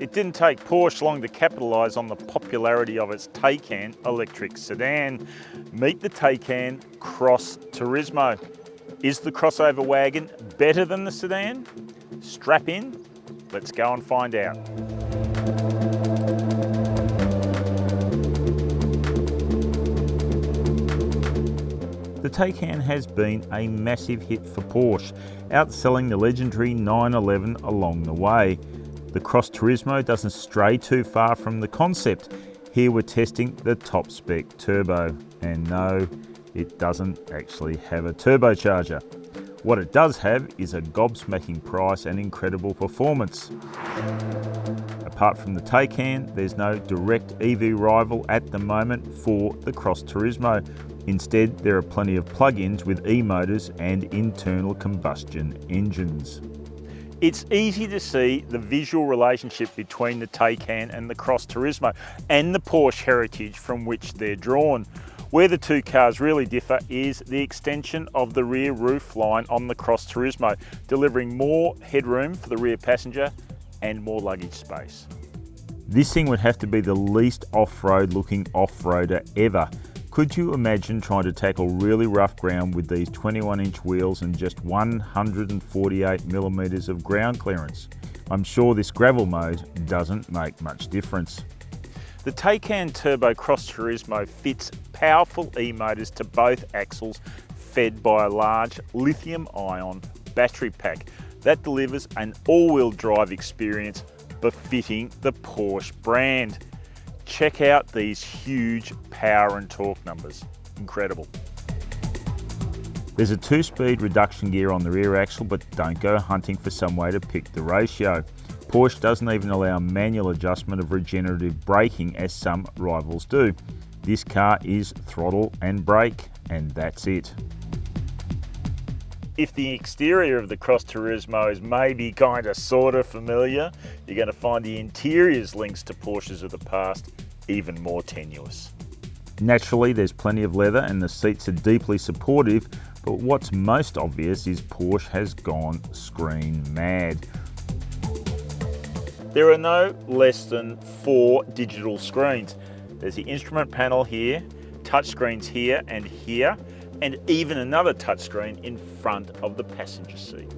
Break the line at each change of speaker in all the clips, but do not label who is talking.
It didn't take Porsche long to capitalise on the popularity of its Taycan electric sedan. Meet the Taycan Cross Turismo. Is the crossover wagon better than the sedan? Strap in, let's go and find out. The Taycan has been a massive hit for Porsche, outselling the legendary 911 along the way. The Cross Turismo doesn't stray too far from the concept. Here we're testing the top spec turbo, and no, it doesn't actually have a turbocharger. What it does have is a gobsmacking price and incredible performance. Apart from the Taycan, there's no direct EV rival at the moment for the Cross Turismo. Instead, there are plenty of plug-ins with e-motors and internal combustion engines. It's easy to see the visual relationship between the Taycan and the Cross Turismo and the Porsche heritage from which they're drawn. Where the two cars really differ is the extension of the rear roof line on the Cross Turismo, delivering more headroom for the rear passenger and more luggage space. This thing would have to be the least off-road looking off-roader ever. Could you imagine trying to tackle really rough ground with these 21-inch wheels and just 148 millimeters of ground clearance? I'm sure this gravel mode doesn't make much difference. The Taycan Turbo Cross Turismo fits powerful e-motors to both axles, fed by a large lithium-ion battery pack that delivers an all-wheel drive experience befitting the Porsche brand. Check out these huge power and torque numbers. Incredible. There's a 2-speed reduction gear on the rear axle, but don't go hunting for some way to pick the ratio. Porsche doesn't even allow manual adjustment of regenerative braking as some rivals do. This car is throttle and brake, and that's it. If the exterior of the Cross Turismo is maybe kind of sort of familiar, you're going to find the interior's links to Porsches of the past even more tenuous. Naturally, there's plenty of leather and the seats are deeply supportive, but what's most obvious is Porsche has gone screen mad. There are no less than 4 digital screens. There's the instrument panel here, touchscreens here, and even another touchscreen in front of the passenger seat.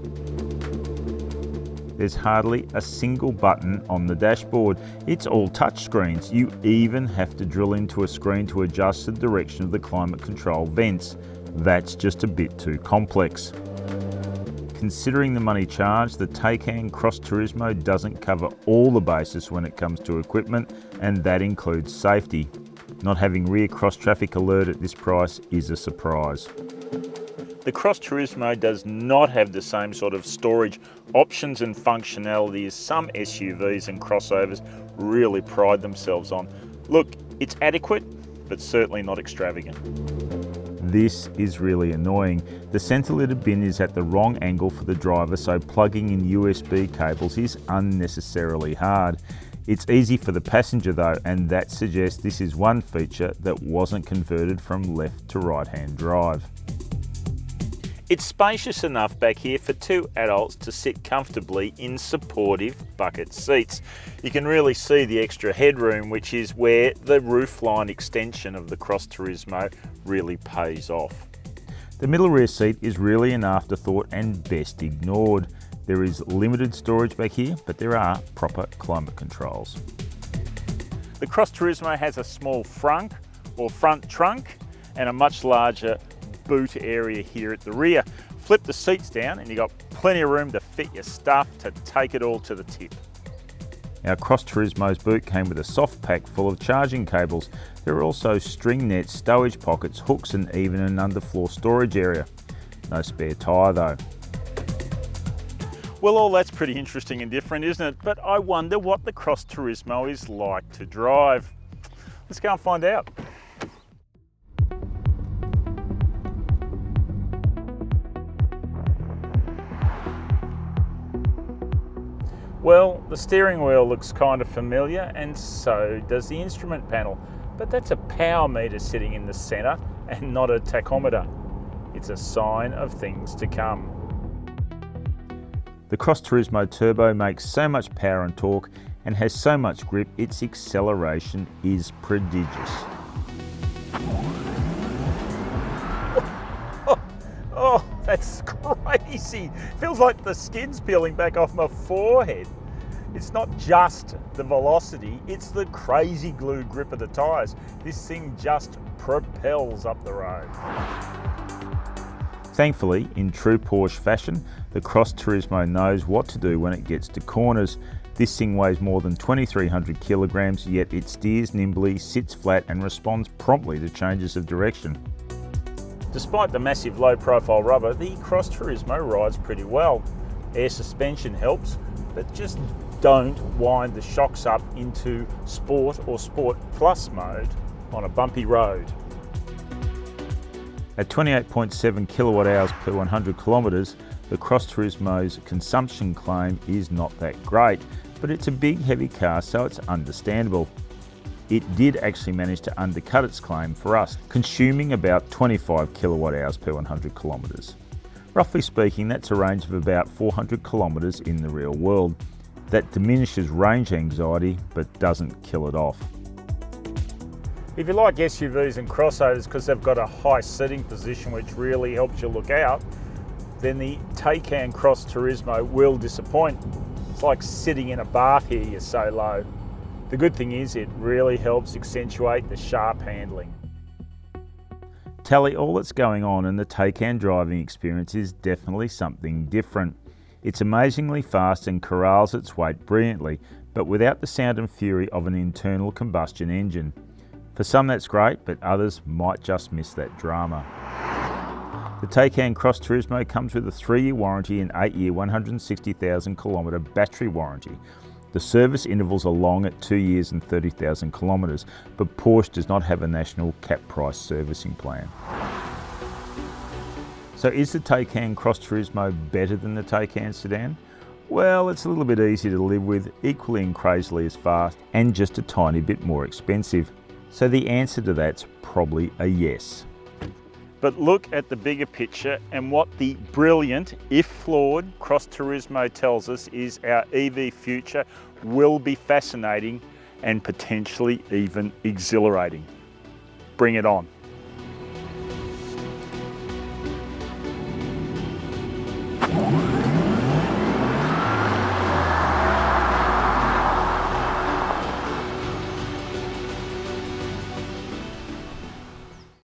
There's hardly a single button on the dashboard. It's all touchscreens. You even have to drill into a screen to adjust the direction of the climate control vents. That's just a bit too complex. Considering the money charged, the Taycan Cross Turismo doesn't cover all the bases when it comes to equipment, and that includes safety. Not having rear cross traffic alert at this price is a surprise. The Cross Turismo does not have the same sort of storage options and functionality as some SUVs and crossovers really pride themselves on. Look, it's adequate, but certainly not extravagant. This is really annoying. The centre-lid bin is at the wrong angle for the driver, so plugging in USB cables is unnecessarily hard. It's easy for the passenger though, and that suggests this is one feature that wasn't converted from left to right-hand drive. It's spacious enough back here for 2 adults to sit comfortably in supportive bucket seats. You can really see the extra headroom, which is where the roofline extension of the Cross Turismo really pays off. The middle rear seat is really an afterthought and best ignored. There is limited storage back here, but there are proper climate controls. The Cross Turismo has a small front trunk and a much larger boot area here at the rear. Flip the seats down and you've got plenty of room to fit your stuff to take it all to the tip. Our Cross Turismo's boot came with a soft pack full of charging cables. There are also string nets, stowage pockets, hooks, and even an underfloor storage area. No spare tyre though. Well, all that's pretty interesting and different, isn't it? But I wonder what the Cross Turismo is like to drive. Let's go and find out. Well, the steering wheel looks kind of familiar, and so does the instrument panel. But that's a power meter sitting in the centre and not a tachometer. It's a sign of things to come. The Cross Turismo Turbo makes so much power and torque, and has so much grip its acceleration is prodigious. Oh, that's crazy. Feels like the skin's peeling back off my forehead. It's not just the velocity, it's the crazy glue grip of the tyres. This thing just propels up the road. Thankfully, in true Porsche fashion, the Cross Turismo knows what to do when it gets to corners. This thing weighs more than 2,300 kilograms, yet it steers nimbly, sits flat and responds promptly to changes of direction. Despite the massive low-profile rubber, the Cross Turismo rides pretty well. Air suspension helps, but just don't wind the shocks up into Sport or Sport Plus mode on a bumpy road. At 28.7 kilowatt hours per 100 kilometres, the Cross Turismo's consumption claim is not that great, but it's a big heavy car, so it's understandable. It did actually manage to undercut its claim for us, consuming about 25 kilowatt hours per 100 kilometres. Roughly speaking, that's a range of about 400 kilometres in the real world. That diminishes range anxiety, but doesn't kill it off. If you like SUVs and crossovers because they've got a high seating position which really helps you look out, then the Taycan Cross Turismo will disappoint. It's like sitting in a bath here, you're so low. The good thing is it really helps accentuate the sharp handling. Tally all that's going on, and the Taycan driving experience is definitely something different. It's amazingly fast and corrals its weight brilliantly, but without the sound and fury of an internal combustion engine. For some that's great, but others might just miss that drama. The Taycan Cross Turismo comes with a 3-year warranty and 8-year 160,000 kilometre battery warranty. The service intervals are long at 2 years and 30,000 kilometres, but Porsche does not have a national cap price servicing plan. So is the Taycan Cross Turismo better than the Taycan sedan? Well, it's a little bit easier to live with, equally and crazily as fast, and just a tiny bit more expensive. So the answer to that's probably a yes. But look at the bigger picture, and what the brilliant, if flawed, Cross Turismo tells us is our EV future will be fascinating and potentially even exhilarating. Bring it on.